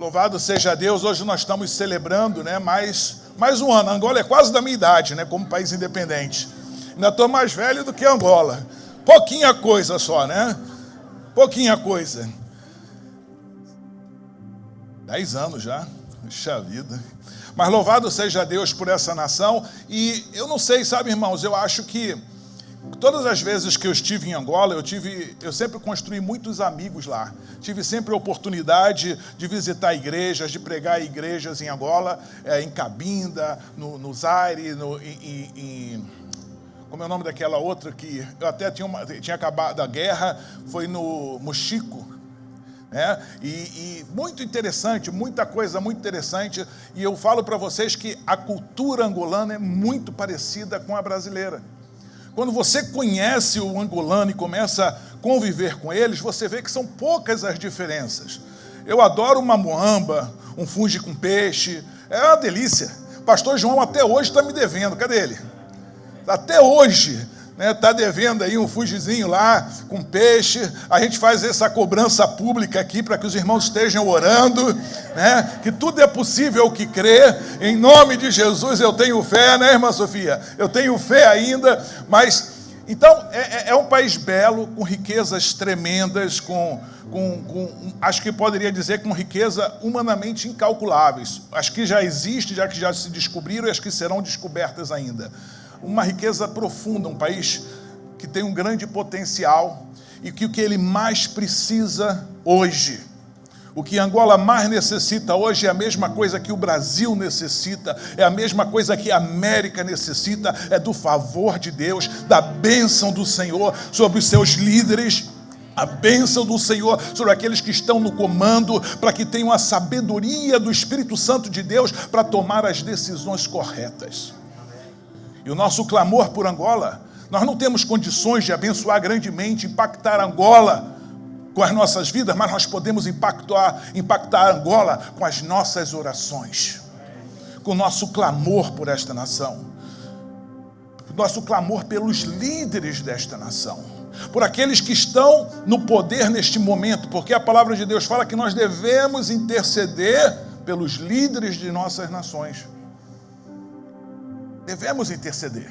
Louvado seja Deus, hoje nós estamos celebrando, né, mais um ano. Angola é quase da minha idade, né, como país independente. Ainda estou mais velho do que Angola. Pouquinha coisa só, né? Pouquinha coisa. 10 anos já, puxa vida. Mas louvado seja Deus por essa nação. E eu não sei, sabe, irmãos, eu acho que todas as vezes que eu estive em Angola, eu sempre construí muitos amigos lá. Tive sempre a oportunidade de visitar igrejas, de pregar igrejas em Angola, em Cabinda, no Zaire, como é o nome daquela outra que eu até tinha acabado a guerra, foi no Mochico. E muito interessante, muita coisa muito interessante. E eu falo para vocês que a cultura angolana é muito parecida com a brasileira. Quando você conhece o angolano e começa a conviver com eles, você vê que são poucas as diferenças. Eu adoro uma moamba, um funge com peixe, é uma delícia. Pastor João até hoje está me devendo, cadê ele? Até hoje, né, está devendo aí um fungizinho lá com peixe. A gente faz essa cobrança pública aqui para que os irmãos estejam orando, né, que tudo é possível ao que crê. Em nome de Jesus eu tenho fé, né, irmã Sofia? Eu tenho fé ainda, mas... Então, é um país belo, com riquezas tremendas, acho que poderia dizer com riqueza humanamente incalculáveis. As que já existem, já que já se descobriram e as que serão descobertas ainda. Uma riqueza profunda, um país que tem um grande potencial e que o que ele mais precisa hoje, o que Angola mais necessita hoje é a mesma coisa que o Brasil necessita, é a mesma coisa que a América necessita, é do favor de Deus, da bênção do Senhor sobre os seus líderes, a bênção do Senhor sobre aqueles que estão no comando, para que tenham a sabedoria do Espírito Santo de Deus para tomar as decisões corretas. E o nosso clamor por Angola, nós não temos condições de abençoar grandemente, impactar Angola com as nossas vidas, mas nós podemos impactar Angola com as nossas orações, com o nosso clamor por esta nação, o nosso clamor pelos líderes desta nação, por aqueles que estão no poder neste momento, porque a palavra de Deus fala que nós devemos interceder pelos líderes de nossas nações. Devemos interceder.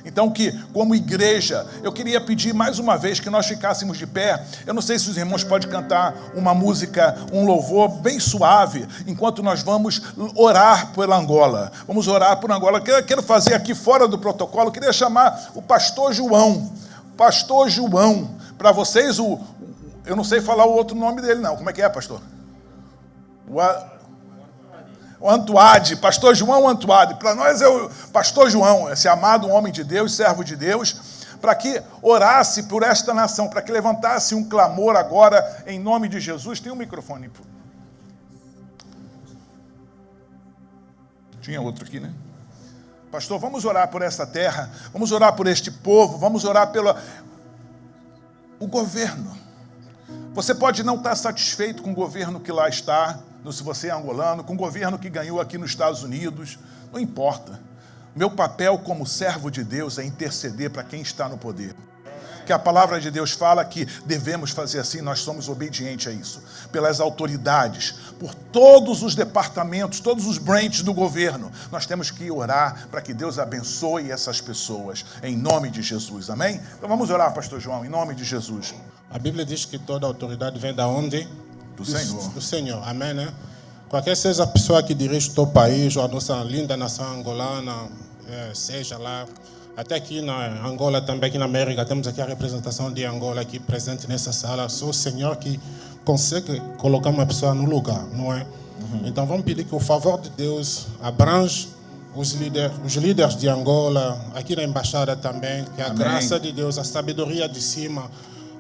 Então que, como igreja, eu queria pedir mais uma vez que nós ficássemos de pé. Eu não sei se os irmãos podem cantar uma música, um louvor bem suave, enquanto nós vamos orar pela Angola. Vamos orar por Angola. Quero fazer aqui fora do protocolo, queria chamar o pastor João. Pastor João, para vocês, eu não sei falar o outro nome dele não. Como é que é, pastor? O Antuade, pastor João Antuade, para nós é o pastor João, esse amado homem de Deus, servo de Deus, para que orasse por esta nação, para que levantasse um clamor agora, em nome de Jesus. Tem um microfone. Tinha outro aqui, né? Pastor, vamos orar por essa terra, vamos orar por este povo, vamos orar pelo governo. Você pode não estar satisfeito com o governo que lá está, se você é angolano, com o governo que ganhou aqui nos Estados Unidos, não importa. Meu papel como servo de Deus é interceder para quem está no poder. Que a palavra de Deus fala que devemos fazer assim, nós somos obedientes a isso. Pelas autoridades, por todos os departamentos, todos os branches do governo, nós temos que orar para que Deus abençoe essas pessoas, em nome de Jesus, amém? Então vamos orar, pastor João, em nome de Jesus. A Bíblia diz que toda autoridade vem da onde? Do Senhor. Do Senhor, amém, né? Qualquer seja a pessoa que dirige o teu país, ou a nossa linda nação angolana, seja lá, até aqui na Angola também, aqui na América, temos aqui a representação de Angola aqui presente nessa sala. Só o Senhor que consegue colocar uma pessoa no lugar, não é? Então vamos pedir que o favor de Deus abrange os líderes de Angola, aqui na embaixada também, que a graça de Deus, a sabedoria de cima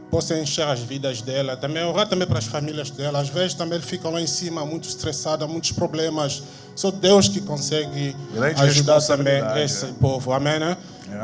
possa encher as vidas dela. Também orar também para as famílias dela. Às vezes também ficam lá em cima muito estressadas, muitos problemas. Só Deus que consegue ajudar também esse povo. Amém, né?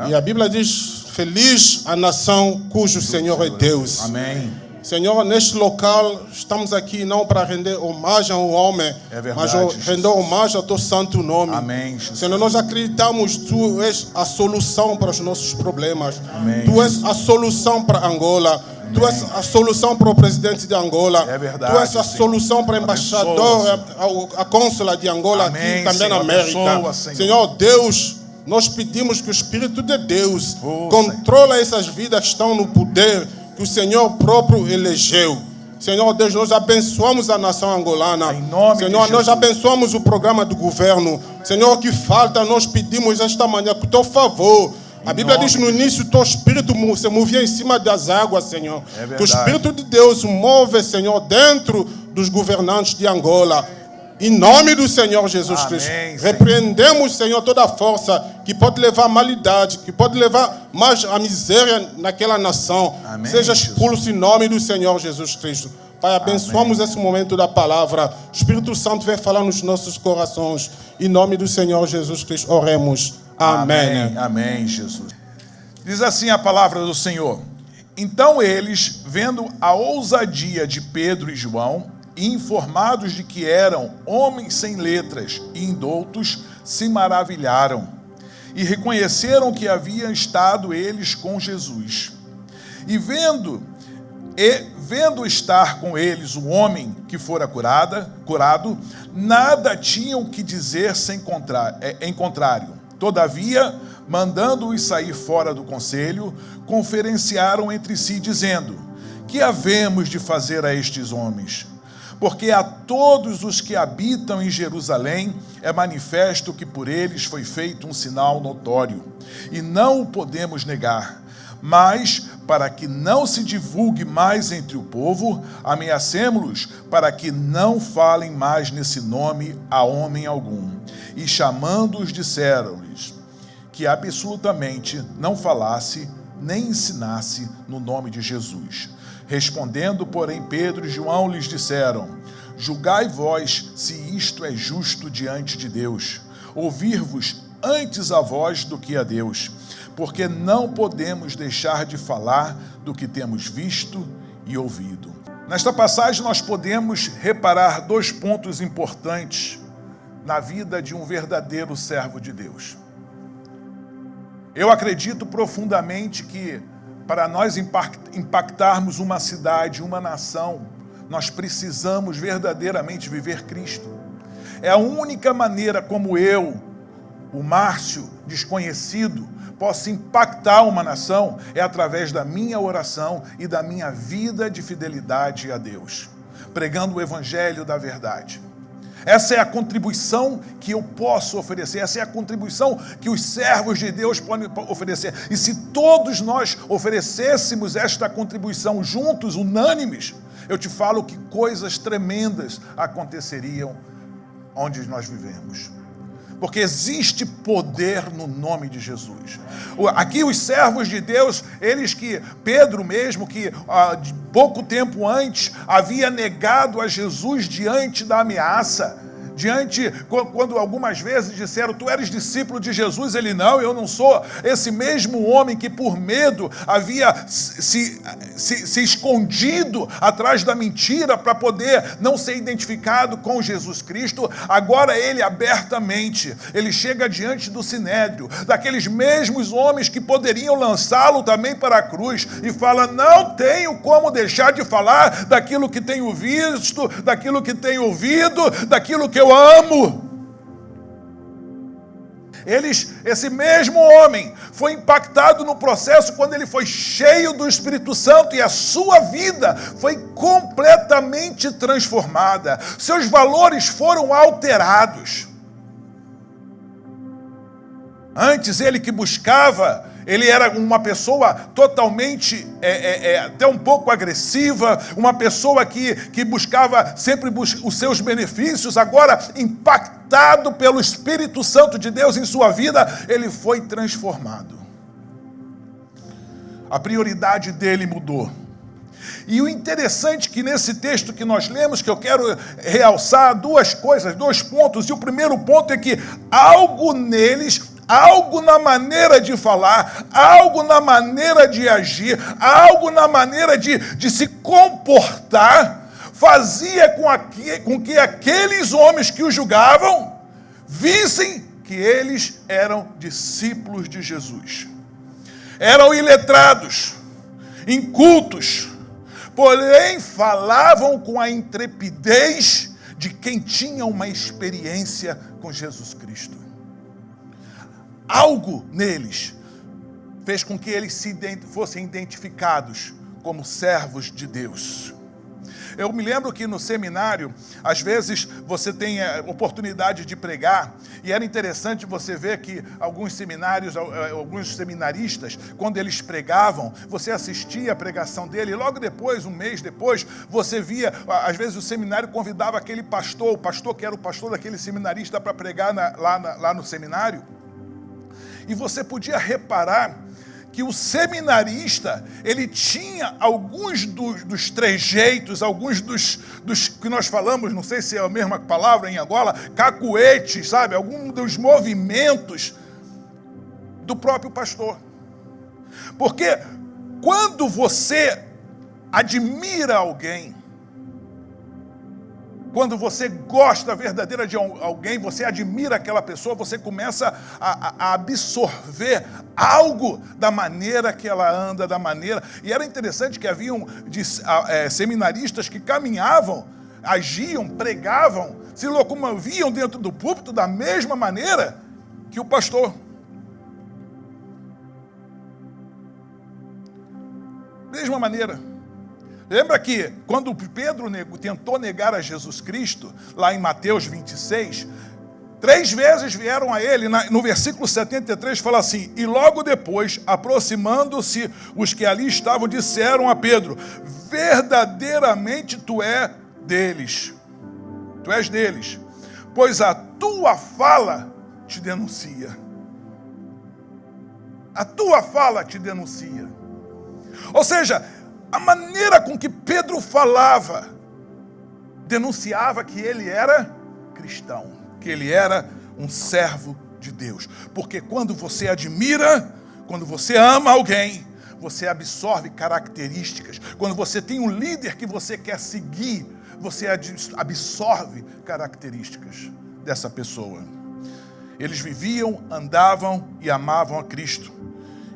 E a Bíblia diz, feliz a nação cujo Senhor é Deus. Amém. Senhor, neste local, estamos aqui não para render homenagem ao homem, mas render homenagem ao teu santo nome. Amém. Senhor, nós acreditamos que tu és a solução para os nossos problemas. Amém. Tu és a solução para Angola. Amém. Tu és a solução para o presidente de Angola. É verdade, Tu és a Senhor. solução para o embaixador, a cônsula de Angola Amém, aqui também Senhor. na América. Abençoa, Senhor. Senhor Deus, nós pedimos que o Espírito de Deus Oh, controla essas vidas que estão no poder que o Senhor próprio elegeu. Senhor Deus, nós abençoamos a nação angolana. Em nome de Senhor, nós Jesus. abençoamos o programa do governo. Senhor, o que falta, nós pedimos esta manhã com o teu favor. A Bíblia diz no início, teu Espírito se movia em cima das águas, Senhor. É verdade. Que o Espírito de Deus move, Senhor, dentro dos governantes de Angola. Em nome do Senhor Jesus Amém, Cristo. Senhor. Repreendemos, Senhor, toda força que pode levar a malidade, que pode levar mais a miséria naquela nação. Amém, Seja Jesus. expulso em nome do Senhor Jesus Cristo. Pai, abençoamos esse momento da palavra. O Espírito Santo vem falar nos nossos corações. Em nome do Senhor Jesus Cristo, oremos. Amém. Amém, Jesus. Diz assim a palavra do Senhor. Então eles, vendo a ousadia de Pedro e João, e informados de que eram homens sem letras e indoutos, se maravilharam e reconheceram que haviam estado eles com Jesus. E vendo estar com eles o homem que fora curado, nada tinham que dizer em contrário. Todavia, mandando-os sair fora do conselho, conferenciaram entre si, dizendo: que havemos de fazer a estes homens? Porque a todos os que habitam em Jerusalém é manifesto que por eles foi feito um sinal notório, e não o podemos negar. Mas, para que não se divulgue mais entre o povo, ameacemo-los para que não falem mais nesse nome a homem algum. E chamando-os, disseram-lhes que absolutamente não falasse nem ensinasse no nome de Jesus. Respondendo, porém, Pedro e João lhes disseram: julgai vós se isto é justo diante de Deus, ouvir-vos antes a vós do que a Deus, porque não podemos deixar de falar do que temos visto e ouvido. Nesta passagem nós podemos reparar dois pontos importantes na vida de um verdadeiro servo de Deus. Eu acredito profundamente que para nós impactarmos uma cidade, uma nação, nós precisamos verdadeiramente viver Cristo. É a única maneira como eu, o Márcio, desconhecido, posso impactar uma nação, é através da minha oração e da minha vida de fidelidade a Deus, pregando o evangelho da verdade. Essa é a contribuição que eu posso oferecer, essa é a contribuição que os servos de Deus podem oferecer. E se todos nós oferecêssemos esta contribuição juntos, unânimes, eu te falo que coisas tremendas aconteceriam onde nós vivemos. Porque existe poder no nome de Jesus. Aqui os servos de Deus, eles que, Pedro mesmo, que pouco tempo antes havia negado a Jesus diante da ameaça, quando algumas vezes disseram: tu eres discípulo de Jesus, ele: não, eu não sou. Esse mesmo homem que por medo havia se escondido atrás da mentira para poder não ser identificado com Jesus Cristo, agora ele abertamente, ele chega diante do Sinédrio, daqueles mesmos homens que poderiam lançá-lo também para a cruz, e fala: não tenho como deixar de falar daquilo que tenho visto, daquilo que tenho ouvido, daquilo que eu amo. Esse mesmo homem foi impactado no processo quando ele foi cheio do Espírito Santo e a sua vida foi completamente transformada. Seus valores foram alterados. Antes ele que buscava, ele era uma pessoa totalmente, até um pouco agressiva, uma pessoa que buscava sempre os seus benefícios. Agora, impactado pelo Espírito Santo de Deus em sua vida, ele foi transformado. A prioridade dele mudou. E o interessante é que nesse texto que nós lemos, que eu quero realçar duas coisas, dois pontos. E o primeiro ponto é que algo neles, algo na maneira de falar, algo na maneira de agir, algo na maneira de se comportar, fazia com que aqueles homens que o julgavam vissem que eles eram discípulos de Jesus. Eram iletrados, incultos, porém falavam com a intrepidez de quem tinha uma experiência com Jesus Cristo. Algo neles fez com que eles fossem identificados como servos de Deus. Eu me lembro que no seminário, às vezes você tem a oportunidade de pregar, e era interessante você ver que alguns seminários, alguns seminaristas, quando eles pregavam, você assistia a pregação dele, e logo depois, um mês depois, você via, às vezes o seminário convidava aquele pastor, o pastor que era o pastor daquele seminarista para pregar lá no seminário, e você podia reparar que o seminarista, ele tinha alguns dos trejeitos, alguns dos que nós falamos, não sei se é a mesma palavra em Angola, cacuetes, sabe? Alguns dos movimentos do próprio pastor. Porque quando você admira alguém, quando você gosta verdadeira de alguém, você admira aquela pessoa, você começa a absorver algo da maneira que ela anda, da maneira... E era interessante que haviam seminaristas que caminhavam, agiam, pregavam, se locomoviam dentro do púlpito da mesma maneira que o pastor. Mesma maneira. Lembra que quando Pedro tentou negar a Jesus Cristo, lá em Mateus 26, 3 vezes vieram a ele, no versículo 73 fala assim: e logo depois, aproximando-se os que ali estavam, disseram a Pedro: verdadeiramente tu és deles, pois a tua fala te denuncia. A tua fala te denuncia. Ou seja, a maneira com que Pedro falava denunciava que ele era cristão, que ele era um servo de Deus. Porque quando você admira, quando você ama alguém, você absorve características. Quando você tem um líder que você quer seguir, você absorve características dessa pessoa. Eles viviam, andavam e amavam a Cristo.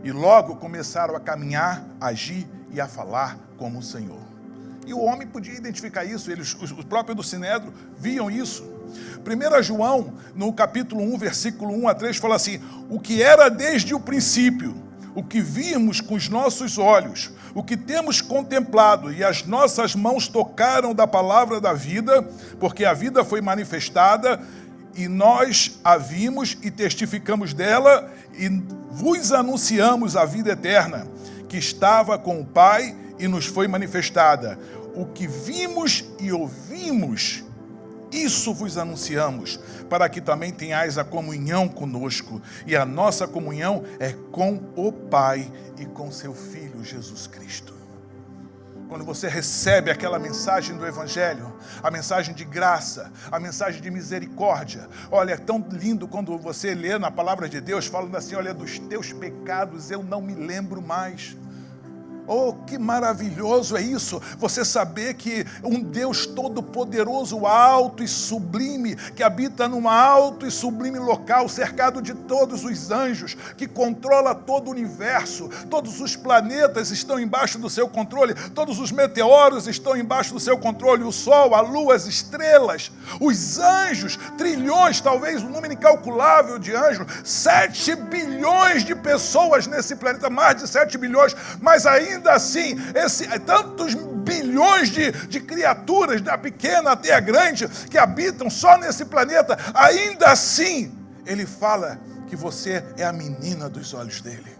E logo começaram a caminhar, a agir e a falar como o Senhor. E o homem podia identificar isso, os próprios do Sinédrio viam isso. 1 João, no capítulo 1, versículo 1 a 3, fala assim: o que era desde o princípio, o que vimos com os nossos olhos, o que temos contemplado e as nossas mãos tocaram da palavra da vida, porque a vida foi manifestada e nós a vimos e testificamos dela e vos anunciamos a vida eterna, que estava com o Pai e nos foi manifestada. O que vimos e ouvimos, isso vos anunciamos, para que também tenhais a comunhão conosco. E a nossa comunhão é com o Pai e com seu Filho Jesus Cristo. Quando você recebe aquela mensagem do Evangelho, a mensagem de graça, a mensagem de misericórdia, olha, é tão lindo quando você lê na palavra de Deus, falando assim: olha, dos teus pecados eu não me lembro mais. Oh, que maravilhoso é isso, você saber que um Deus todo-poderoso, alto e sublime, que habita num alto e sublime local, cercado de todos os anjos, que controla todo o universo, todos os planetas estão embaixo do seu controle, todos os meteoros estão embaixo do seu controle, o sol, a lua, as estrelas, os anjos, trilhões, talvez um número incalculável de anjos, 7 bilhões de pessoas nesse planeta, mais de 7 bilhões, mas ainda assim, tantos bilhões de criaturas, da pequena até a grande, que habitam só nesse planeta, ainda assim, ele fala que você é a menina dos olhos dele.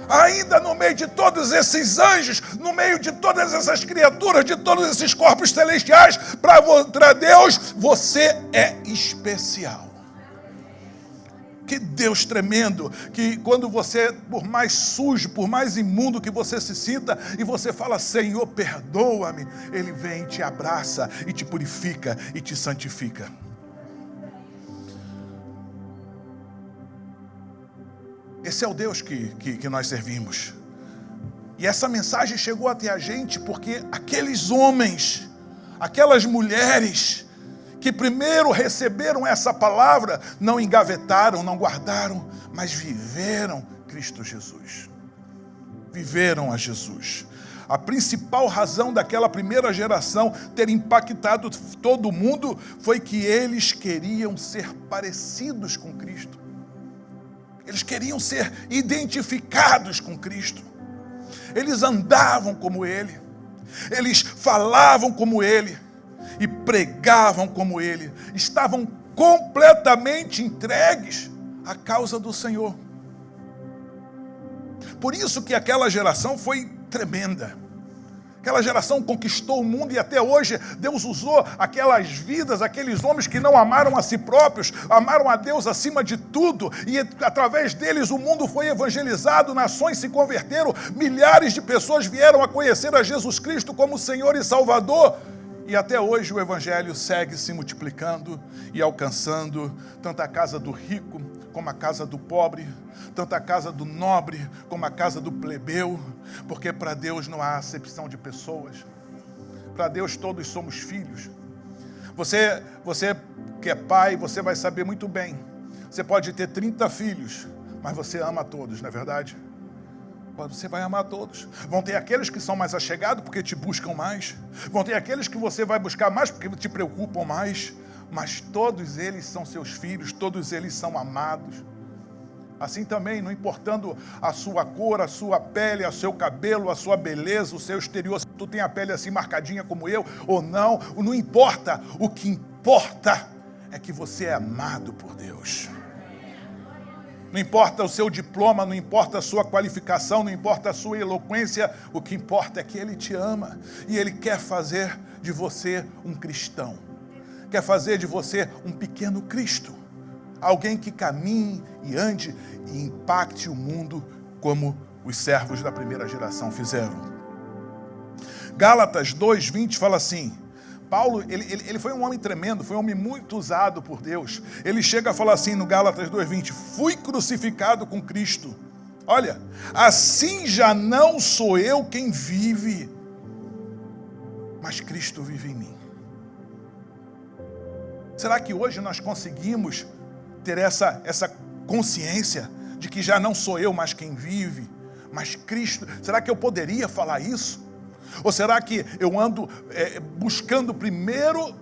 Ainda no meio de todos esses anjos, no meio de todas essas criaturas, de todos esses corpos celestiais, para Deus, você é especial. Que Deus tremendo, que quando você, por mais sujo, por mais imundo que você se sinta, e você fala: Senhor, perdoa-me, Ele vem e te abraça, e te purifica, e te santifica. Esse é o Deus que nós servimos. E essa mensagem chegou até a gente porque aqueles homens, aquelas mulheres, que primeiro receberam essa palavra, não engavetaram, não guardaram, mas viveram Cristo Jesus. Viveram a Jesus. A principal razão daquela primeira geração ter impactado todo mundo foi que eles queriam ser parecidos com Cristo. Eles queriam ser identificados com Cristo. Eles andavam como Ele. Eles falavam como Ele. E pregavam como Ele. Estavam completamente entregues à causa do Senhor. Por isso que aquela geração foi tremenda. Aquela geração conquistou o mundo e até hoje Deus usou aquelas vidas, aqueles homens que não amaram a si próprios, amaram a Deus acima de tudo, e através deles o mundo foi evangelizado, nações se converteram, milhares de pessoas vieram a conhecer a Jesus Cristo como Senhor e Salvador. E até hoje o evangelho segue se multiplicando e alcançando tanto a casa do rico como a casa do pobre, tanto a casa do nobre como a casa do plebeu, porque para Deus não há acepção de pessoas. Para Deus todos somos filhos. Você que é pai, você vai saber muito bem. Você pode ter 30 filhos, mas você ama a todos, não é verdade? Você vai amar todos. Vão ter aqueles que são mais achegados porque te buscam mais. Vão ter aqueles que você vai buscar mais porque te preocupam mais. Mas todos eles são seus filhos, todos eles são amados. Assim também, não importando a sua cor, a sua pele, o seu cabelo, a sua beleza, o seu exterior, se tu tem a pele assim marcadinha como eu ou não, não importa. O que importa é que você é amado por Deus. Não importa o seu diploma, não importa a sua qualificação, não importa a sua eloquência, o que importa é que Ele te ama e Ele quer fazer de você um cristão, quer fazer de você um pequeno Cristo, alguém que caminhe e ande e impacte o mundo como os servos da primeira geração fizeram. Gálatas 2:20 fala assim, Paulo, ele foi um homem tremendo, foi um homem muito usado por Deus. Ele chega a falar assim no Gálatas 2:20, fui crucificado com Cristo. Olha, assim já não sou eu quem vive, mas Cristo vive em mim. Será que hoje nós conseguimos ter essa consciência de que já não sou eu mais quem vive, mas Cristo? Será que eu poderia falar isso? Ou será que eu ando buscando primeiro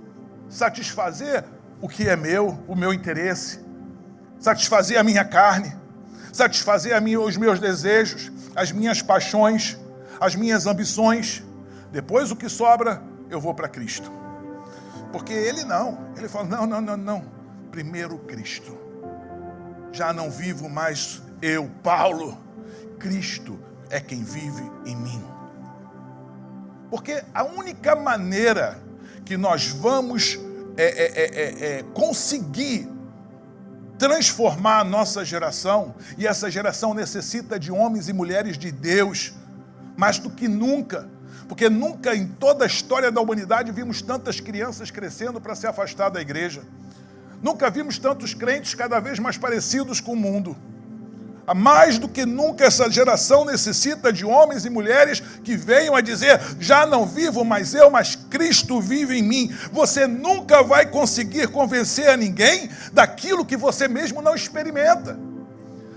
satisfazer o que é meu, o meu interesse, satisfazer a minha carne, satisfazer os meus desejos, as minhas paixões, as minhas ambições? Depois o que sobra, eu vou para Cristo. Porque ele fala, não, primeiro Cristo. Já não vivo mais eu, Paulo, Cristo é quem vive em mim. Porque a única maneira que nós vamos conseguir transformar a nossa geração, e essa geração necessita de homens e mulheres de Deus, mais do que nunca, porque nunca em toda a história da humanidade vimos tantas crianças crescendo para se afastar da igreja. Nunca vimos tantos crentes cada vez mais parecidos com o mundo. Mais do que nunca essa geração necessita de homens e mulheres que venham a dizer, já não vivo mais eu, mas Cristo vive em mim. Você nunca vai conseguir convencer a ninguém daquilo que você mesmo não experimenta,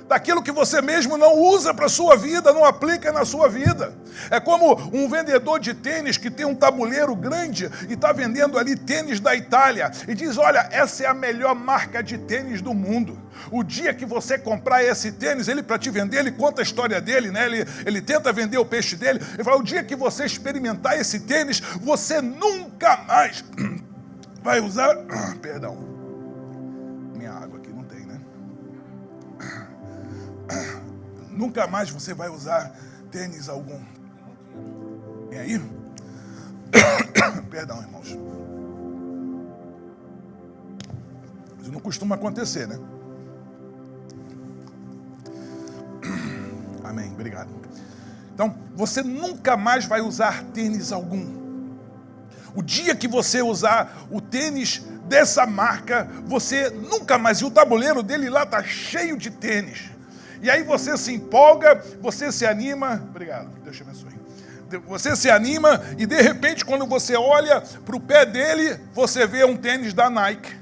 daquilo que você mesmo não usa para a sua vida, não aplica na sua vida. É como um vendedor de tênis que tem um tabuleiro grande e está vendendo ali tênis da Itália e diz, olha, essa é a melhor marca de tênis do mundo. O dia que você comprar esse tênis, ele para te vender, ele conta a história dele, né? Ele tenta vender o peixe dele. Ele fala, o dia que você experimentar esse tênis, você nunca mais vai usar... Perdão. Minha água aqui não tem, né? Nunca mais você vai usar tênis algum. Vem aí? Perdão, irmãos. Isso não costuma acontecer, né? Amém, obrigado. Então, você nunca mais vai usar tênis algum. O dia que você usar o tênis dessa marca, você nunca mais... E o tabuleiro dele lá está cheio de tênis. E aí você se empolga, você se anima... Obrigado, Deus te abençoe. Você se anima e de repente quando você olha para o pé dele, você vê um tênis da Nike.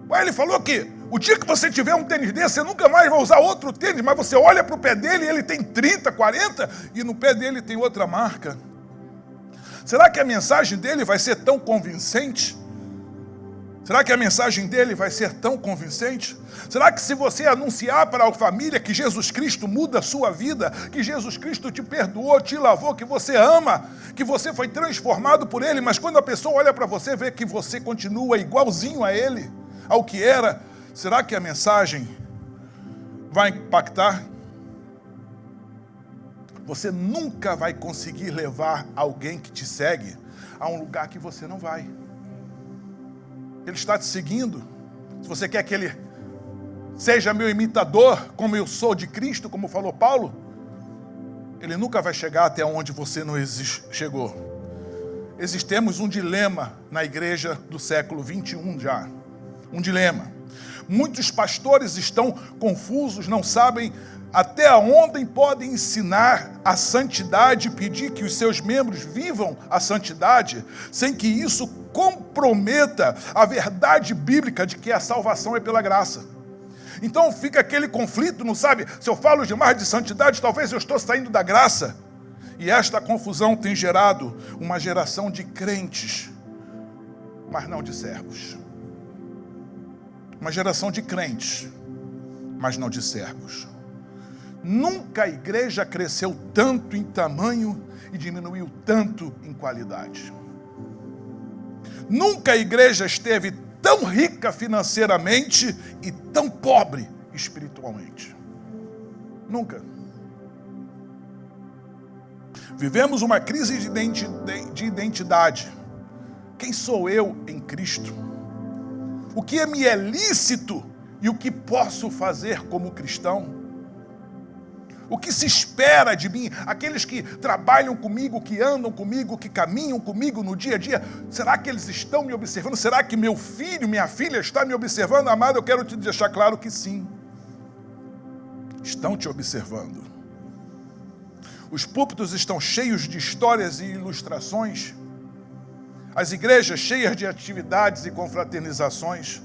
Ué, ele falou que O dia que você tiver um tênis desse, você nunca mais vai usar outro tênis, mas você olha para o pé dele e ele tem 30, 40 e no pé dele tem outra marca. Será que a mensagem dele vai ser tão convincente? Será que a mensagem dele vai ser tão convincente? Será que se você anunciar para a família que Jesus Cristo muda a sua vida, que Jesus Cristo te perdoou, te lavou, que você ama, que você foi transformado por ele, mas quando a pessoa olha para você, vê que você continua igualzinho a ele, ao que era, será que a mensagem vai impactar? Você nunca vai conseguir levar alguém que te segue a um lugar que você não vai. Ele está te seguindo. Se você quer que ele seja meu imitador, como eu sou de Cristo, como falou Paulo, ele nunca vai chegar até onde você não chegou. Existemos um dilema na igreja do século 21 já. Um dilema. Muitos pastores estão confusos, não sabem até onde podem ensinar a santidade e pedir que os seus membros vivam a santidade, sem que isso comprometa a verdade bíblica de que a salvação é pela graça. Então fica aquele conflito, não sabe? Se eu falo demais de santidade, talvez eu estou saindo da graça. E esta confusão tem gerado uma geração de crentes, mas não de servos. Uma geração de crentes, mas não de servos. Nunca a igreja cresceu tanto em tamanho e diminuiu tanto em qualidade. Nunca a igreja esteve tão rica financeiramente e tão pobre espiritualmente. Nunca. Vivemos uma crise de identidade. Quem sou eu em Cristo? O que me é lícito e o que posso fazer como cristão? O que se espera de mim? Aqueles que trabalham comigo, que andam comigo, que caminham comigo no dia a dia, será que eles estão me observando? Será que meu filho, minha filha está me observando? Amado, eu quero te deixar claro que sim. Estão te observando. Os púlpitos estão cheios de histórias e ilustrações. As igrejas cheias de atividades e confraternizações.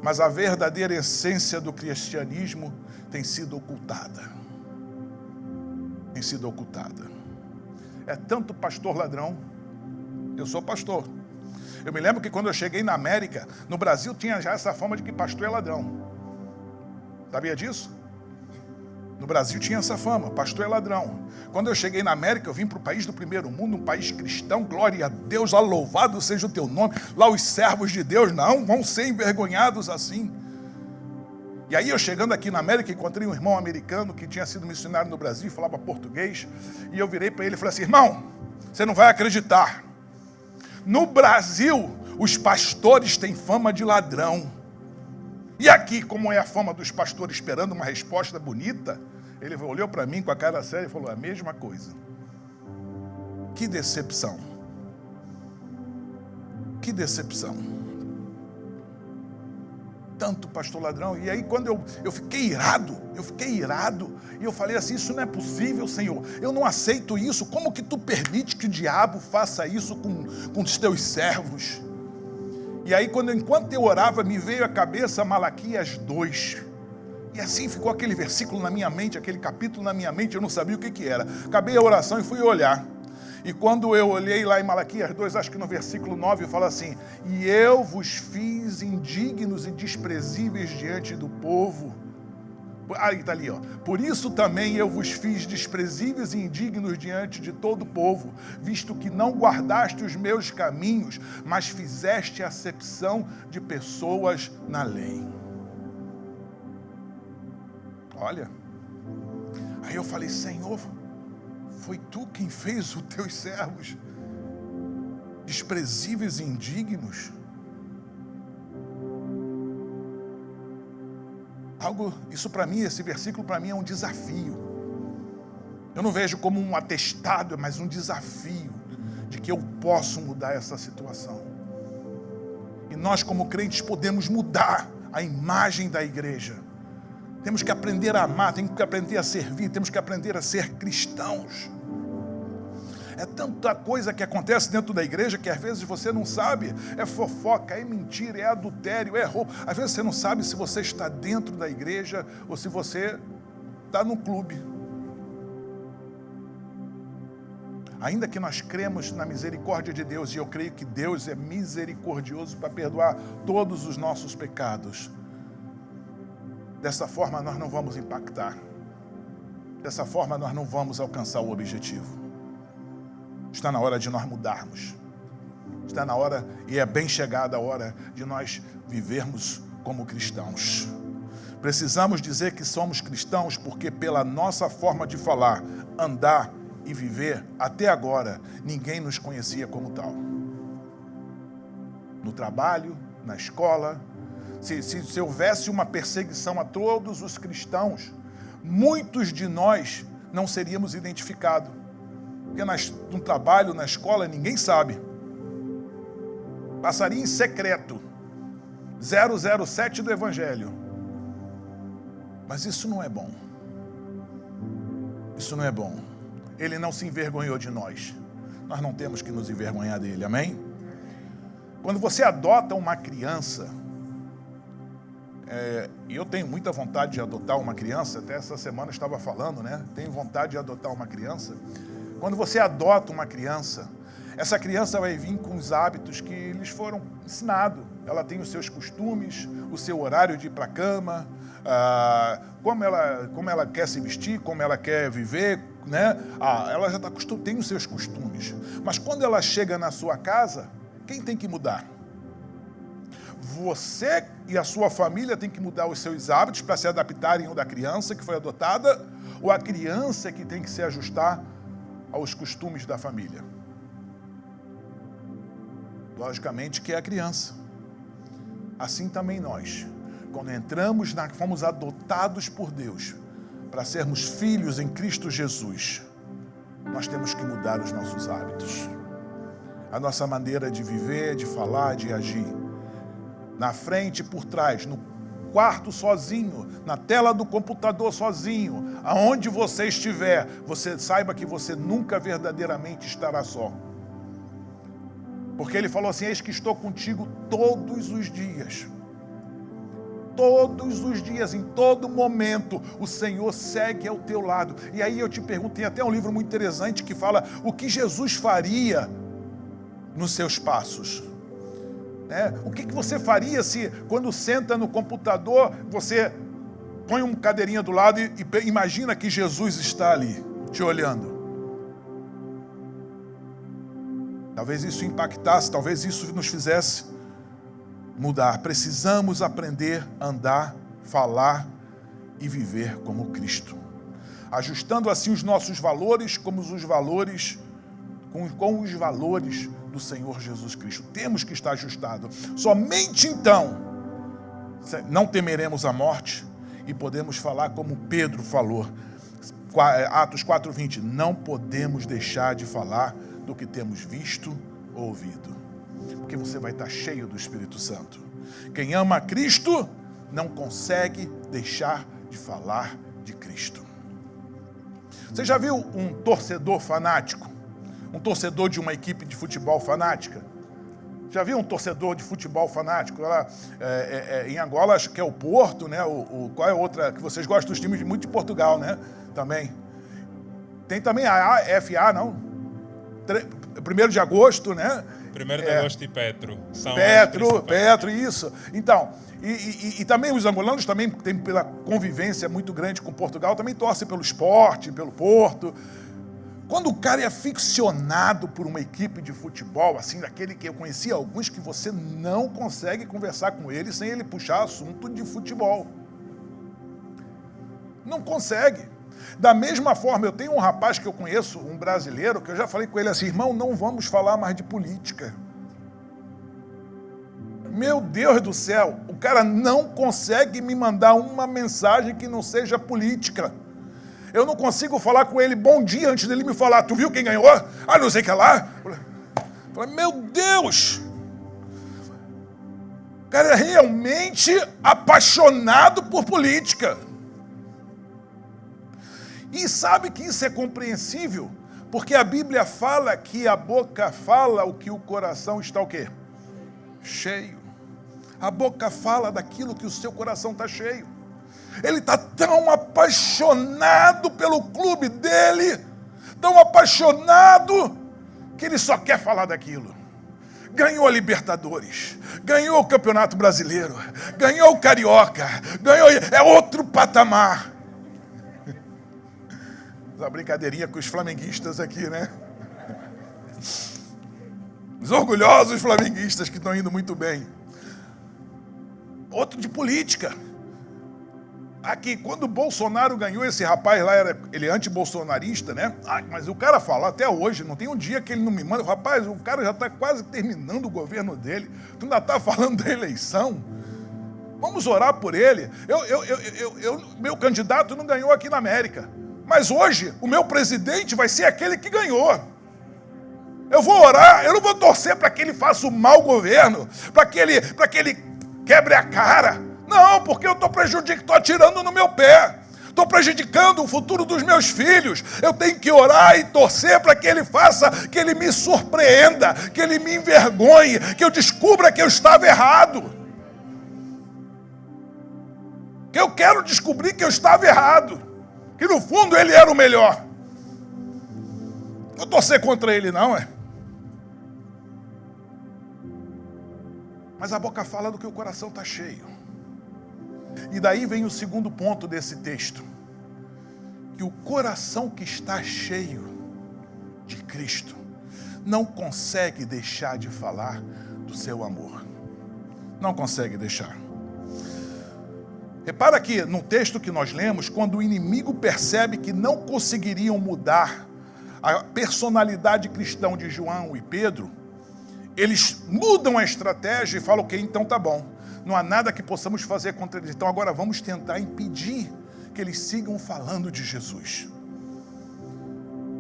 Mas a verdadeira essência do cristianismo tem sido ocultada. Tem sido ocultada. É tanto pastor ladrão. Eu sou pastor. Eu me lembro que quando eu cheguei na América, no Brasil tinha já essa fama de que pastor é ladrão. Sabia disso? No Brasil tinha essa fama, pastor é ladrão. Quando eu cheguei na América, eu vim para o país do primeiro mundo, um país cristão, glória a Deus, lá louvado seja o teu nome. Lá os servos de Deus não vão ser envergonhados assim. E aí eu chegando aqui na América, encontrei um irmão americano que tinha sido missionário no Brasil, falava português, e eu virei para ele e falei assim: irmão, você não vai acreditar. No Brasil, os pastores têm fama de ladrão. E aqui, como é a fama dos pastores esperando uma resposta bonita, ele olhou para mim com a cara séria e falou a mesma coisa. Que decepção. Que decepção. Tanto pastor ladrão. E aí quando eu fiquei irado, e eu falei assim: isso não é possível, Senhor, eu não aceito isso. Como que tu permite que o diabo faça isso com os teus servos? E aí enquanto eu orava, me veio à cabeça Malaquias 2, e assim ficou aquele versículo na minha mente, aquele capítulo na minha mente, eu não sabia o que era. Acabei a oração e fui olhar. E quando eu olhei lá em Malaquias 2, acho que no versículo 9, fala assim: e eu vos fiz indignos e desprezíveis diante do povo. Aí está ali, ó. Por isso também eu vos fiz desprezíveis e indignos diante de todo o povo, visto que não guardaste os meus caminhos, mas fizeste acepção de pessoas na lei. Olha. Aí eu falei: Senhor, foi tu quem fez os teus servos desprezíveis e indignos? Isso para mim, esse versículo para mim é um desafio. Eu não vejo como um atestado, mas um desafio de que eu posso mudar essa situação. E nós como crentes podemos mudar a imagem da igreja. Temos que aprender a amar, temos que aprender a servir, temos que aprender a ser cristãos. É tanta coisa que acontece dentro da igreja que às vezes você não sabe. É fofoca, é mentira, é adultério, é roubo. Às vezes você não sabe se você está dentro da igreja ou se você está no clube. Ainda que nós cremos na misericórdia de Deus, e eu creio que Deus é misericordioso para perdoar todos os nossos pecados, dessa forma nós não vamos impactar. Dessa forma nós não vamos alcançar o objetivo. Está na hora de nós mudarmos. Está na hora, e é bem chegada a hora, de nós vivermos como cristãos. Precisamos dizer que somos cristãos porque pela nossa forma de falar, andar e viver, até agora, ninguém nos conhecia como tal. No trabalho, na escola, se houvesse uma perseguição a todos os cristãos, muitos de nós não seríamos identificados. Porque no trabalho, na escola, ninguém sabe. Passaria em secreto. 007 do Evangelho. Mas isso não é bom. Isso não é bom. Ele não se envergonhou de nós. Nós não temos que nos envergonhar dele, amém? Quando você adota uma criança, e eu tenho muita vontade de adotar uma criança, até essa semana eu estava falando, né? Tenho vontade de adotar uma criança. Quando você adota uma criança, essa criança vai vir com os hábitos que lhes foram ensinados. Ela tem os seus costumes, o seu horário de ir para a cama, como ela quer se vestir, como ela quer viver, né? Ela já tem os seus costumes. Mas quando ela chega na sua casa, quem tem que mudar? Você e a sua família tem que mudar os seus hábitos para se adaptarem ao da criança que foi adotada, ou a criança que tem que se ajustar aos costumes da família? Logicamente que é a criança. Assim também nós, quando fomos adotados por Deus para sermos filhos em Cristo Jesus, nós temos que mudar os nossos hábitos, a nossa maneira de viver, de falar, de agir. Na frente e por trás, no quarto sozinho, na tela do computador sozinho, aonde você estiver, você saiba que você nunca verdadeiramente estará só. Porque ele falou assim: eis que estou contigo todos os dias. Todos os dias, em todo momento, o Senhor segue ao teu lado. E aí eu te pergunto, tem até um livro muito interessante que fala o que Jesus faria nos seus passos. O que você faria se, quando senta no computador, você põe uma cadeirinha do lado e imagina que Jesus está ali, te olhando? Talvez isso impactasse, talvez isso nos fizesse mudar. Precisamos aprender a andar, falar e viver como Cristo, ajustando assim os nossos valores com os valores do Senhor Jesus Cristo. Temos que estar ajustados. Somente então não temeremos a morte e podemos falar como Pedro falou. Atos 4:20, não podemos deixar de falar do que temos visto ou ouvido, porque você vai estar cheio do Espírito Santo. Quem ama a Cristo não consegue deixar de falar de Cristo. Você já viu um torcedor fanático? Um torcedor de uma equipe de futebol fanática? Já viu um torcedor de futebol fanático? Em Angola, acho que é o Porto, né? Qual é a outra que vocês gostam dos times muito de Portugal, né? Também. Tem também a AFA, não? 1º de agosto, né? 1º de agosto e Petro. Petro, isso. Então, e também os angolanos também têm, pela convivência muito grande com Portugal, também torcem pelo Sport, pelo Porto. Quando o cara é aficionado por uma equipe de futebol, assim, daquele que eu conhecia alguns que você não consegue conversar com ele sem ele puxar assunto de futebol. Não consegue. Da mesma forma, eu tenho um rapaz que eu conheço, um brasileiro, que eu já falei com ele assim: irmão, não vamos falar mais de política. Meu Deus do céu, o cara não consegue me mandar uma mensagem que não seja política. Eu não consigo falar com ele bom dia antes dele me falar: tu viu quem ganhou? Não sei o que lá. Eu falei, meu Deus! O cara é realmente apaixonado por política. E sabe que isso é compreensível, Porque a Bíblia fala que a boca fala o que o coração está o quê? Cheio. A boca fala daquilo que o seu coração está cheio. Ele está tão apaixonado pelo clube dele, tão apaixonado, que ele só quer falar daquilo. Ganhou a Libertadores, ganhou o Campeonato Brasileiro, ganhou o Carioca, ganhou... É outro patamar. Essa brincadeirinha com os flamenguistas aqui, né? Os orgulhosos flamenguistas que estão indo muito bem. Outro de política. Aqui, quando o Bolsonaro ganhou, esse rapaz lá, ele é anti-bolsonarista, né? Mas o cara fala, até hoje, não tem um dia que ele não me manda. Rapaz, o cara já está quase terminando o governo dele. Tu ainda está falando da eleição? Vamos orar por ele. Meu candidato não ganhou aqui na América. Mas hoje, o meu presidente vai ser aquele que ganhou. Eu vou orar, eu não vou torcer para que ele faça um mau governo, para que ele quebre a cara. Não, porque eu estou atirando no meu pé. Estou prejudicando o futuro dos meus filhos. Eu tenho que orar e torcer para que ele faça, que ele me surpreenda, que ele me envergonhe, que eu descubra que eu estava errado. Que eu quero descobrir que eu estava errado. Que no fundo ele era o melhor. Não vou torcer contra ele não, Mas a boca fala do que o coração está cheio. E daí vem o segundo ponto desse texto. Que o coração que está cheio de Cristo não consegue deixar de falar do seu amor. Não consegue deixar. Repara que no texto que nós lemos, quando o inimigo percebe que não conseguiriam mudar a personalidade cristã de João e Pedro, eles mudam a estratégia e falam, ok, então tá bom. Não há nada que possamos fazer contra eles. Então agora vamos tentar impedir que eles sigam falando de Jesus.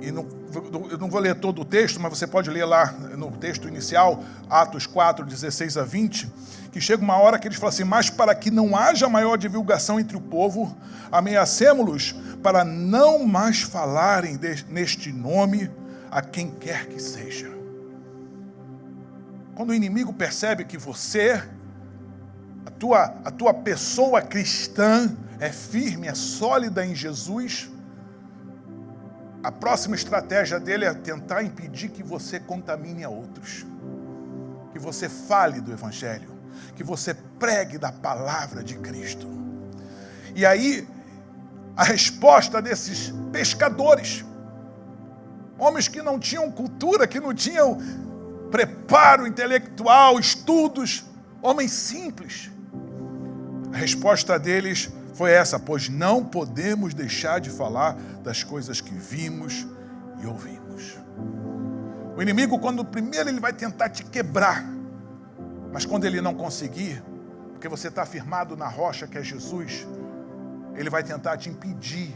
E eu não vou ler todo o texto, mas você pode ler lá no texto inicial, Atos 4, 16 a 20, que chega uma hora que eles falam assim, mas para que não haja maior divulgação entre o povo, ameacemo-los para não mais falarem neste nome a quem quer que seja. Quando o inimigo percebe que você, a tua pessoa cristã é firme, é sólida em Jesus, a próxima estratégia dele é tentar impedir que você contamine a outros, que você fale do Evangelho, que você pregue da palavra de Cristo. E aí, a resposta desses pescadores, homens que não tinham cultura, que não tinham preparo intelectual, estudos, homens simples, a resposta deles foi essa, pois não podemos deixar de falar das coisas que vimos e ouvimos. O inimigo, quando primeiro ele vai tentar te quebrar, mas quando ele não conseguir, porque você está firmado na rocha que é Jesus, ele vai tentar te impedir,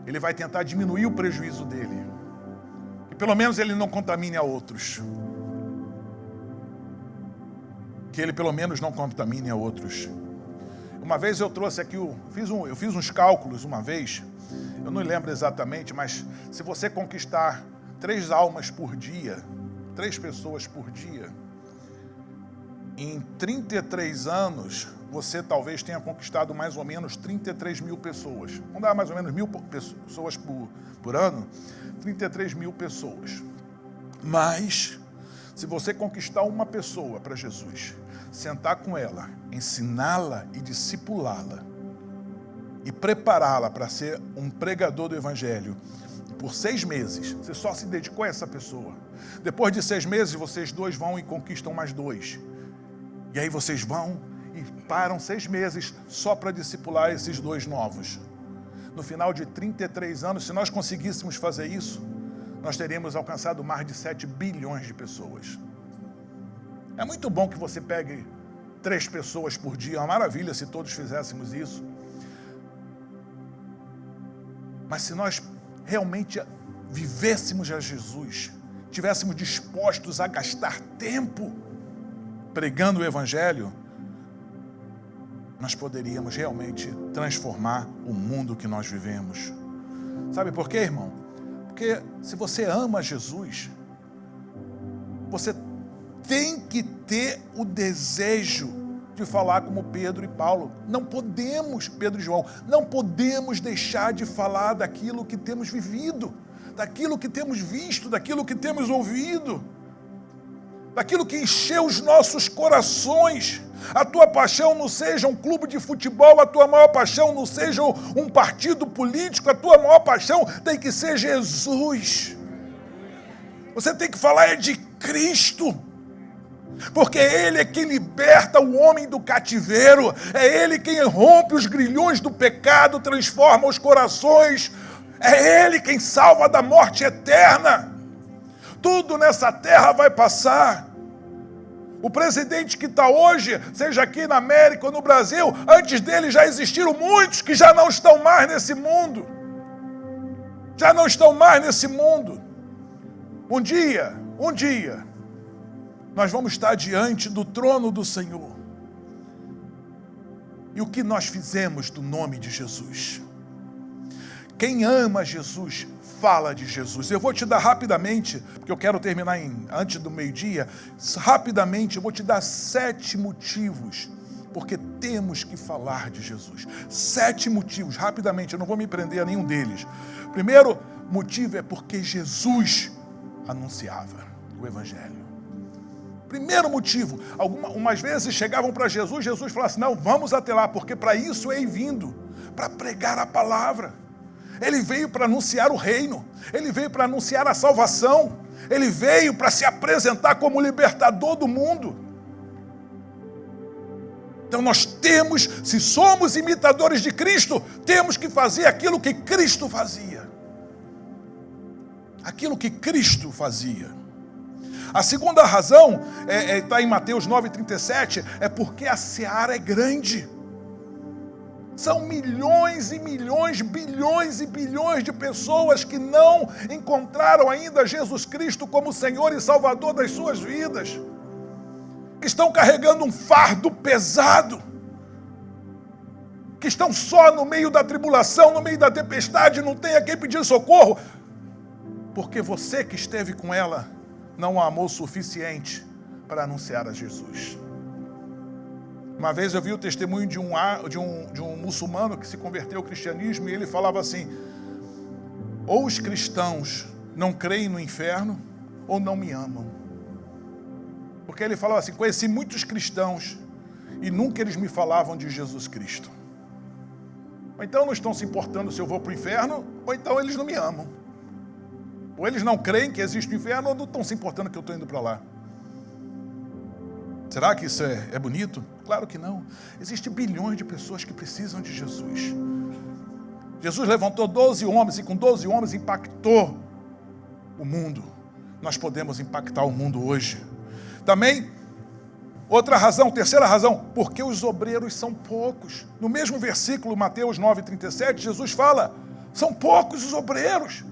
ele vai tentar diminuir o prejuízo dele. E pelo menos ele não contamine a outros. Que ele pelo menos não contamine a outros. Uma vez eu trouxe aqui, eu fiz uns cálculos uma vez, eu não lembro exatamente, mas se você conquistar 3 almas por dia, 3 pessoas por dia, em 33 anos, você talvez tenha conquistado mais ou menos 33 mil pessoas. Vamos dar mais ou menos 1.000 pessoas por ano, 33 mil pessoas. Mas, se você conquistar uma pessoa para Jesus, sentar com ela, ensiná-la e discipulá-la, e prepará-la para ser um pregador do Evangelho, por 6 meses, você só se dedicou a essa pessoa. Depois de 6 meses, vocês 2 vão e conquistam mais 2. E aí vocês vão e param 6 meses só para discipular esses 2 novos. No final de 33 anos, se nós conseguíssemos fazer isso, nós teríamos alcançado mais de 7 bilhões de pessoas. É muito bom que você pegue 3 pessoas por dia, é uma maravilha se todos fizéssemos isso. Mas se nós realmente vivêssemos a Jesus, estivéssemos dispostos a gastar tempo pregando o Evangelho, nós poderíamos realmente transformar o mundo que nós vivemos. Sabe por quê, irmão? Porque se você ama Jesus, você tem que ter o desejo de falar como Pedro e Paulo. Não podemos, Pedro e João, não podemos deixar de falar daquilo que temos vivido, daquilo que temos visto, daquilo que temos ouvido, daquilo que encheu os nossos corações. A tua paixão não seja um clube de futebol, a tua maior paixão não seja um partido político, a tua maior paixão tem que ser Jesus. Você tem que falar de Cristo, porque Ele é quem liberta o homem do cativeiro, é Ele quem rompe os grilhões do pecado, transforma os corações, é Ele quem salva da morte eterna. Tudo nessa terra vai passar. O presidente que está hoje, seja aqui na América ou no Brasil, antes dele já existiram muitos que já não estão mais nesse mundo. Já não estão mais nesse mundo. Um dia, nós vamos estar diante do trono do Senhor. E o que nós fizemos do nome de Jesus? Quem ama Jesus, fala de Jesus. Eu vou te dar rapidamente, porque eu quero terminar antes do meio-dia, rapidamente eu vou te dar 7 motivos, porque temos que falar de Jesus. 7 motivos, rapidamente, eu não vou me prender a nenhum deles. Primeiro motivo é porque Jesus anunciava o Evangelho. Primeiro motivo, algumas vezes chegavam para Jesus, Jesus falava assim, não, vamos até lá, porque para isso ele vindo, para pregar a palavra. Ele veio para anunciar o reino, ele veio para anunciar a salvação, ele veio para se apresentar como libertador do mundo. Então nós temos, se somos imitadores de Cristo, temos que fazer aquilo que Cristo fazia. Aquilo que Cristo fazia. A segunda razão, está em Mateus 9,37, é porque a seara é grande. São milhões e milhões, bilhões e bilhões de pessoas que não encontraram ainda Jesus Cristo como Senhor e Salvador das suas vidas. Que estão carregando um fardo pesado. Que estão só no meio da tribulação, no meio da tempestade, não tem a quem pedir socorro. Porque você que esteve com ela não a amou o suficiente para anunciar a Jesus. Uma vez eu vi o testemunho de um muçulmano que se converteu ao cristianismo e ele falava assim, ou os cristãos não creem no inferno ou não me amam. Porque ele falava assim, conheci muitos cristãos e nunca eles me falavam de Jesus Cristo. Ou então não estão se importando se eu vou para o inferno, ou então eles não me amam. Ou eles não creem que existe o inferno ou não estão se importando que eu estou indo para lá. Será que isso é bonito? Claro que não. Existem bilhões de pessoas que precisam de Jesus. Jesus levantou 12 homens e com 12 homens impactou o mundo. Nós podemos impactar o mundo hoje. Também, outra razão, terceira razão, porque os obreiros são poucos. No mesmo versículo, Mateus 9,37, Jesus fala, são poucos os obreiros.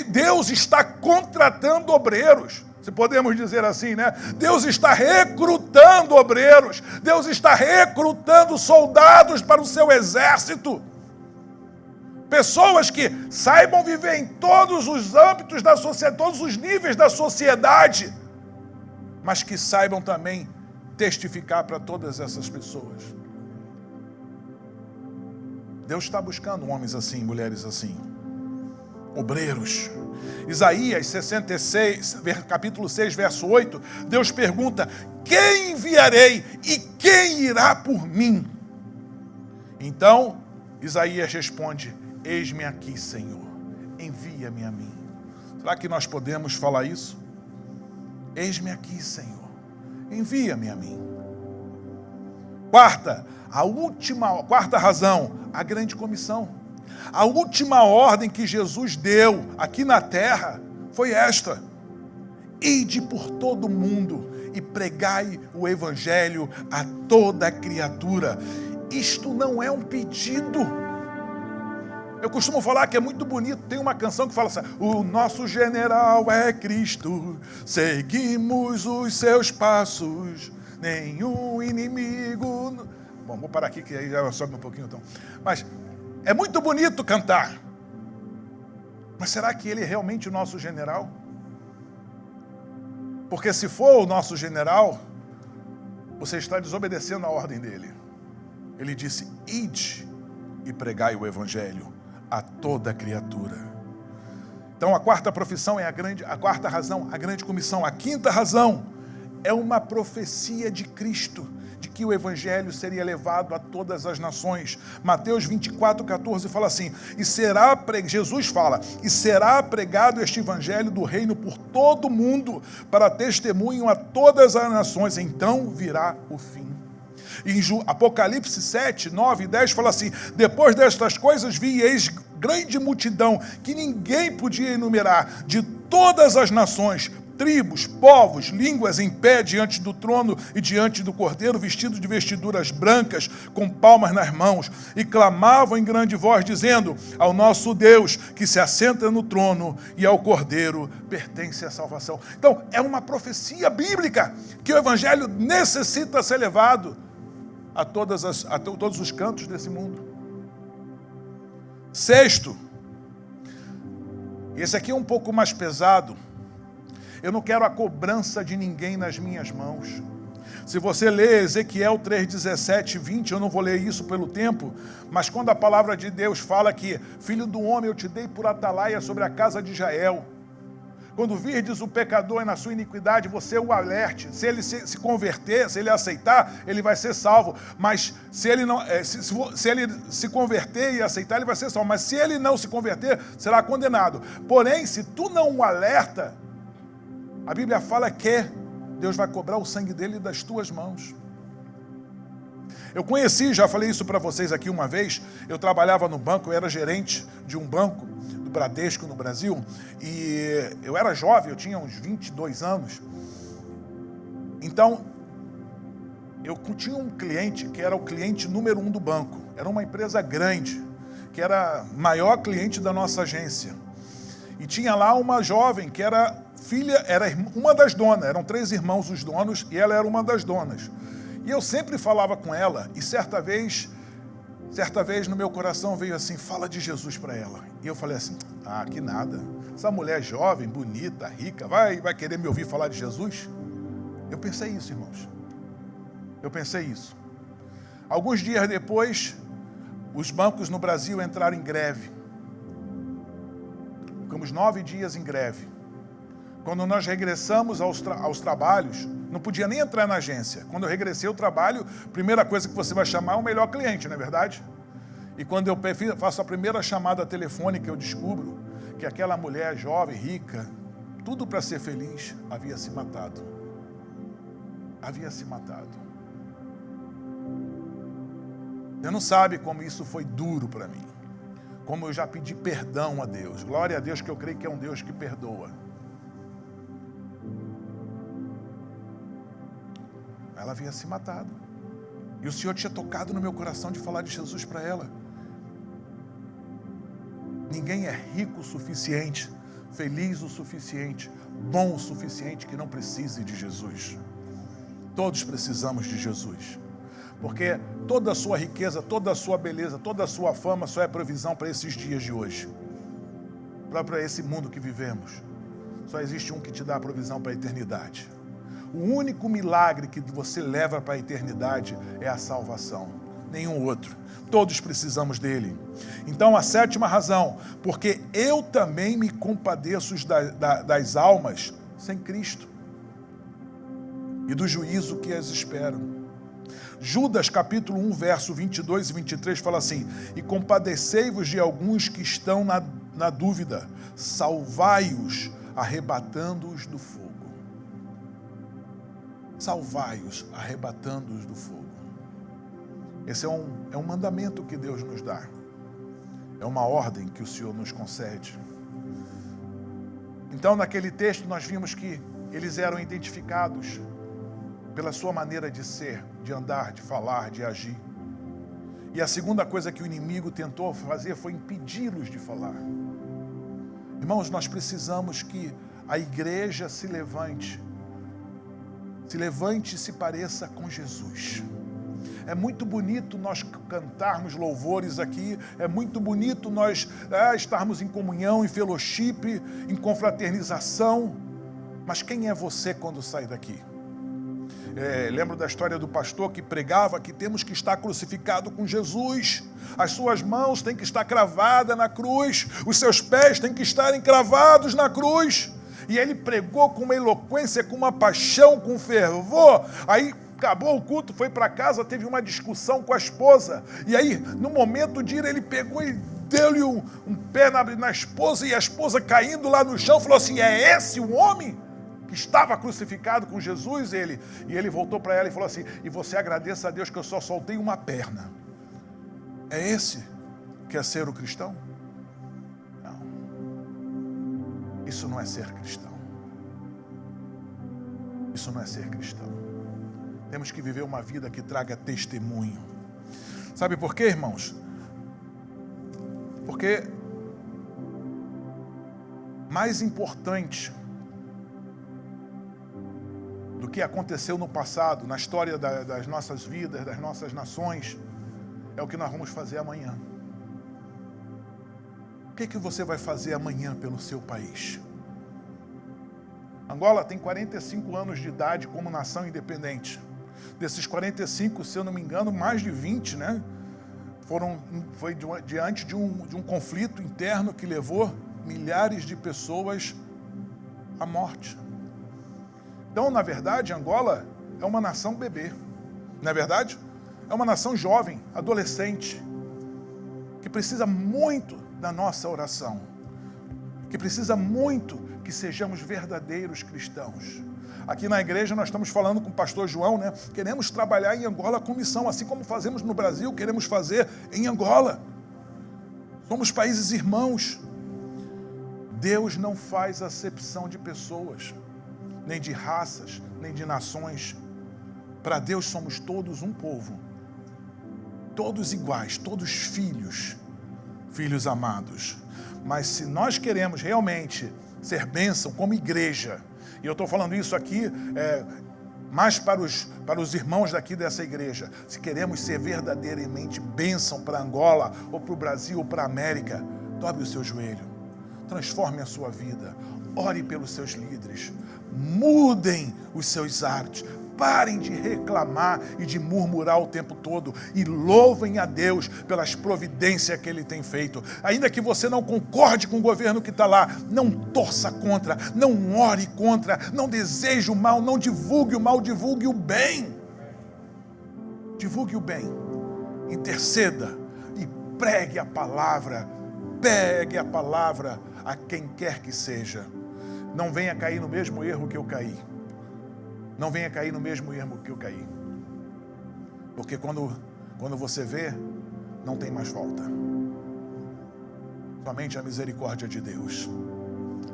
Deus está contratando obreiros. Se podemos dizer assim, né? Deus está recrutando obreiros. Deus está recrutando soldados para o seu exército. Pessoas que saibam viver em todos os âmbitos da sociedade, todos os níveis da sociedade, mas que saibam também testificar para todas essas pessoas. Deus está buscando homens assim, mulheres assim. Obreiros. Isaías 66, capítulo 6, verso 8, Deus pergunta, quem enviarei e quem irá por mim? Então, Isaías responde, eis-me aqui, Senhor, envia-me a mim. Será que nós podemos falar isso? Eis-me aqui, Senhor, envia-me a mim. Quarta razão, a grande comissão. A última ordem que Jesus deu aqui na terra foi esta: ide por todo o mundo e pregai o evangelho a toda criatura. Isto não é um pedido. Eu costumo falar que é muito bonito, tem uma canção que fala assim, o nosso general é Cristo, seguimos os seus passos, nenhum inimigo... Bom, vou parar aqui que aí já sobe um pouquinho então. Mas é muito bonito cantar. Mas será que ele é realmente o nosso general? Porque se for o nosso general, você está desobedecendo a ordem dele. Ele disse: ide e pregai o evangelho a toda criatura. Então a quarta profissão é a quarta razão, a grande comissão. A quinta razão é uma profecia de Cristo, de que o evangelho seria levado a todas as nações. Mateus 24:14 fala assim: Jesus fala, e será pregado este evangelho do reino por todo o mundo, para testemunho a todas as nações, então virá o fim. Em Apocalipse 7, 9 e 10 fala assim: depois destas coisas vi, eis grande multidão, que ninguém podia enumerar, de todas as nações, tribos, povos, línguas, em pé diante do trono e diante do Cordeiro, vestidos de vestiduras brancas, com palmas nas mãos, e clamavam em grande voz, dizendo: ao nosso Deus, que se assenta no trono, e ao Cordeiro pertence a salvação. Então, é uma profecia bíblica, que o evangelho necessita ser levado a todos os cantos desse mundo. Sexto, esse aqui é um pouco mais pesado: eu não quero a cobrança de ninguém nas minhas mãos. Se você ler Ezequiel 3, 17 e 20, eu não vou ler isso pelo tempo, mas quando a palavra de Deus fala que, filho do homem, eu te dei por atalaia sobre a casa de Israel. Quando virdes o pecador na sua iniquidade, você o alerte. Se ele se converter, se ele aceitar, ele vai ser salvo. Mas se ele não, se ele se converter e aceitar, ele vai ser salvo. Mas se ele não se converter, será condenado. Porém, se tu não o alerta, a Bíblia fala que Deus vai cobrar o sangue dele das tuas mãos. Eu conheci, já falei isso para vocês aqui uma vez, eu trabalhava no banco, eu era gerente de um banco, do Bradesco no Brasil, e eu era jovem, eu tinha uns 22 anos. Então, eu tinha um cliente que era o cliente número 1 do banco. Era uma empresa grande, que era maior cliente da nossa agência. E tinha lá uma jovem que era filha, era uma das donas, eram 3 irmãos os donos, e ela era uma das donas. E eu sempre falava com ela, e certa vez no meu coração veio assim: fala de Jesus para ela. E eu falei assim: que nada, essa mulher jovem, bonita, rica, vai querer me ouvir falar de Jesus? Eu pensei isso, irmãos. Eu pensei isso. Alguns dias depois, os bancos no Brasil entraram em greve. Ficamos 9 dias em greve. Quando nós regressamos aos trabalhos, não podia nem entrar na agência. Quando eu regressei ao trabalho, a primeira coisa que você vai chamar é o melhor cliente, não é verdade? E quando eu faço a primeira chamada telefônica, eu descubro que aquela mulher jovem, rica, tudo para ser feliz, havia se matado. Havia se matado. Você não sabe como isso foi duro para mim. Como eu já pedi perdão a Deus. Glória a Deus, que eu creio que é um Deus que perdoa. Ela havia se matado. E o Senhor tinha tocado no meu coração de falar de Jesus para ela. Ninguém é rico o suficiente, feliz o suficiente, bom o suficiente que não precise de Jesus. Todos precisamos de Jesus. Porque toda a sua riqueza, toda a sua beleza, toda a sua fama só é provisão para esses dias de hoje. Para esse mundo que vivemos. Só existe um que te dá a provisão para a eternidade. O único milagre que você leva para a eternidade é a salvação. Nenhum outro. Todos precisamos dele. Então, a 7ª razão, porque eu também me compadeço das almas sem Cristo e do juízo que as esperam. Judas capítulo 1, verso 22 e 23 fala assim: e compadecei-vos de alguns que estão na dúvida, salvai-os, arrebatando-os do fogo. Salvai-os, arrebatando-os do fogo. Esse é um mandamento que Deus nos dá. É uma ordem que o Senhor nos concede. Então, naquele texto, nós vimos que eles eram identificados pela sua maneira de ser, de andar, de falar, de agir. E a segunda coisa que o inimigo tentou fazer foi impedi-los de falar. Irmãos, nós precisamos que a igreja se levante e se pareça com Jesus. É muito bonito nós cantarmos louvores aqui, é muito bonito nós estarmos em comunhão, em fellowship, em confraternização, mas quem é você quando sai daqui? Lembro da história do pastor que pregava que temos que estar crucificado com Jesus, as suas mãos têm que estar cravadas na cruz, os seus pés têm que estarem cravados na cruz, e ele pregou com uma eloquência, com uma paixão, com fervor. Aí acabou o culto, foi para casa, teve uma discussão com a esposa, e aí no momento de ir ele pegou e deu-lhe um pé na esposa, e a esposa caindo lá no chão falou assim: é esse o homem que estava crucificado com Jesus? E ele voltou para ela e falou assim: e você agradeça a Deus que eu só soltei uma perna. É esse que é ser o cristão? Não. Isso não é ser cristão. Isso não é ser cristão. Temos que viver uma vida que traga testemunho. Sabe por quê, irmãos? Porque mais importante do que aconteceu no passado, na história das nossas vidas, das nossas nações, é o que nós vamos fazer amanhã. O que você vai fazer amanhã pelo seu país? Angola tem 45 anos de idade como nação independente. Desses 45, se eu não me engano, mais de 20, né? Foi diante de um conflito interno que levou milhares de pessoas à morte. Então, na verdade, Angola é uma nação bebê. Não é verdade? É uma nação jovem, adolescente, que precisa muito da nossa oração, que precisa muito que sejamos verdadeiros cristãos. Aqui na igreja nós estamos falando com o pastor João, né? Queremos trabalhar em Angola com missão, assim como fazemos no Brasil, queremos fazer em Angola. Somos países irmãos. Deus não faz acepção de pessoas, nem de raças, nem de nações. Para Deus somos todos um povo, todos iguais, todos filhos amados. Mas se nós queremos realmente ser bênção como igreja, e eu estou falando isso aqui mais para os irmãos daqui dessa igreja, se queremos ser verdadeiramente bênção para Angola, ou para o Brasil, ou para a América, dobre o seu joelho, transforme a sua vida, ore pelos seus líderes, mudem os seus hábitos, parem de reclamar e de murmurar o tempo todo e louvem a Deus pelas providências que Ele tem feito. Ainda que você não concorde com o governo que está lá, não torça contra, não ore contra, não deseje o mal, não divulgue o mal, divulgue o bem. Divulgue o bem, interceda e pregue a palavra a quem quer que seja. Não venha cair no mesmo erro que eu caí. Não venha cair no mesmo erro que eu caí. Porque quando você vê, não tem mais volta. Somente a misericórdia de Deus.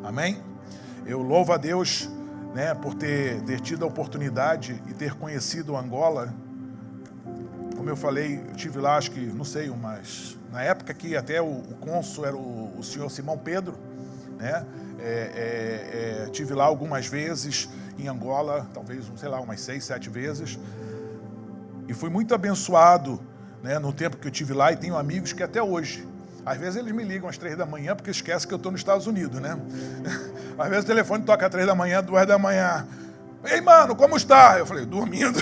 Amém? Eu louvo a Deus, né, por ter tido a oportunidade e ter conhecido Angola. Como eu falei, eu tive lá, acho que, não sei, mas na época que até o cônsul era o senhor Simão Pedro, né? Tive lá algumas vezes em Angola, talvez, sei lá, umas 6, 7 vezes, e fui muito abençoado, né, no tempo que eu tive lá, e tenho amigos que até hoje, às vezes eles me ligam às 3 da manhã, porque esquecem que eu estou nos Estados Unidos, né? Às vezes o telefone toca às 3 da manhã, 2 da manhã, ei mano, como está? Eu falei, dormindo.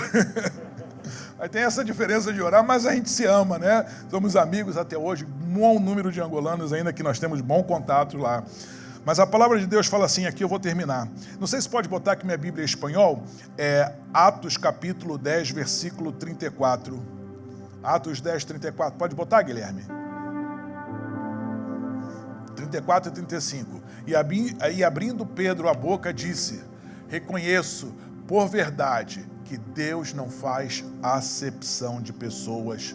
Aí tem essa diferença de horário, mas a gente se ama, né? Somos amigos até hoje, um bom número de angolanos ainda que nós temos bom contato lá. Mas a palavra de Deus fala assim, aqui eu vou terminar. Não sei se pode botar aqui minha Bíblia em espanhol, Atos capítulo 10, versículo 34. Atos 10, 34. Pode botar, Guilherme? 34 e 35. E abrindo Pedro a boca, disse, reconheço por verdade que Deus não faz acepção de pessoas,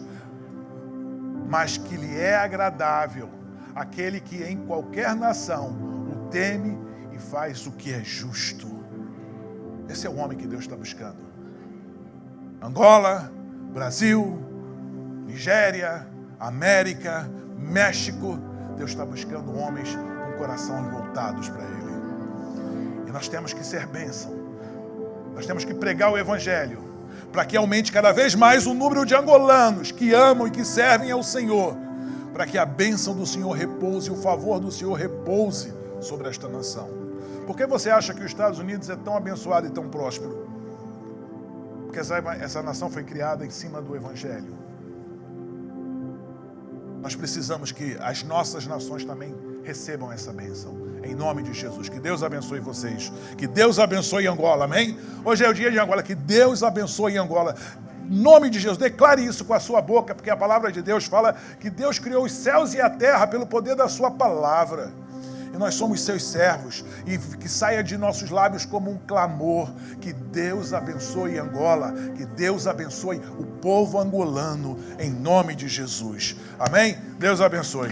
mas que lhe é agradável aquele que em qualquer nação o teme e faz o que é justo. Esse é o homem que Deus está buscando. Angola, Brasil, Nigéria, América, México, Deus está buscando homens com coração voltados para Ele. E nós temos que ser bênção. Nós temos que pregar o Evangelho. para que aumente cada vez mais o número de angolanos que amam e que servem ao Senhor, para que a bênção do Senhor repouse, o favor do Senhor repouse sobre esta nação. Por que você acha que os Estados Unidos é tão abençoado e tão próspero? Porque essa nação foi criada em cima do Evangelho. Nós precisamos que as nossas nações também recebam essa bênção. Em nome de Jesus. Que Deus abençoe vocês. Que Deus abençoe Angola. Amém? Hoje é o dia de Angola. Que Deus abençoe Angola. Em nome de Jesus. Declare isso com a sua boca, porque a palavra de Deus fala que Deus criou os céus e a terra pelo poder da sua palavra. E nós somos seus servos. E que saia de nossos lábios como um clamor. Que Deus abençoe Angola. Que Deus abençoe o povo angolano. Em nome de Jesus. Amém? Deus abençoe.